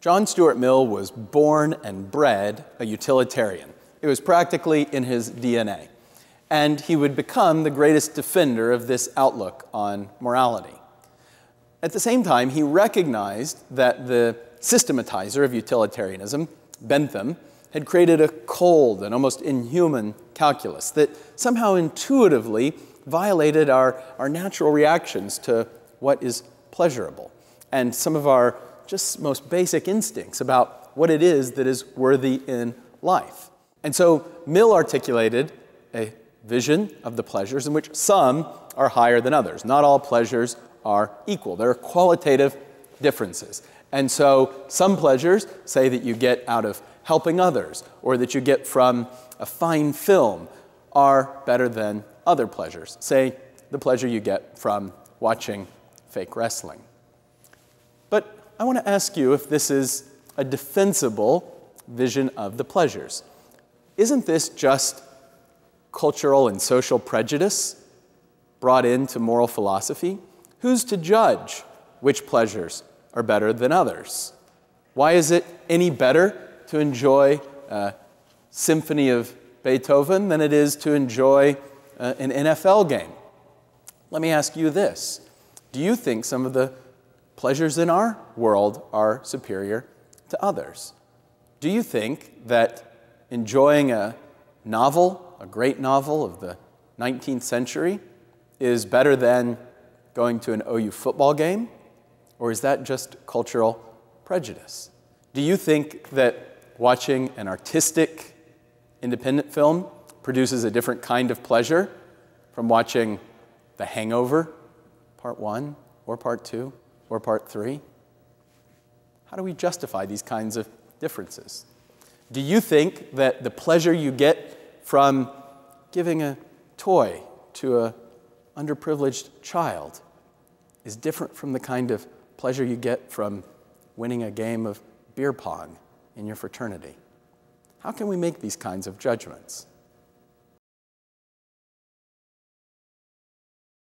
John Stuart Mill was born and bred a utilitarian. It was practically in his DNA. And he would become the greatest defender of this outlook on morality. At the same time, he recognized that the systematizer of utilitarianism, Bentham, had created a cold and almost inhuman calculus that somehow intuitively violated our natural reactions to what is pleasurable and some of our just most basic instincts about what it is that is worthy in life. And so Mill articulated a vision of the pleasures in which some are higher than others. Not all pleasures are equal. There are qualitative differences. And so some pleasures, say that you get out of helping others or that you get from a fine film, are better than other pleasures. Say the pleasure you get from watching fake wrestling. But I want to ask you if this is a defensible vision of the pleasures. Isn't this just cultural and social prejudice brought into moral philosophy? Who's to judge which pleasures are better than others? Why is it any better to enjoy a symphony of Beethoven than it is to enjoy an NFL game? Let me ask you this. Do you think some of the pleasures in our world are superior to others? Do you think that enjoying a novel, a great novel of the 19th century, is better than going to an OU football game? Or is that just cultural prejudice? Do you think that watching an artistic, independent film produces a different kind of pleasure from watching The Hangover, Part 1, or Part 2, or Part 3? How do we justify these kinds of differences? Do you think that the pleasure you get from giving a toy to an underprivileged child is different from the kind of pleasure you get from winning a game of beer pong in your fraternity? How can we make these kinds of judgments?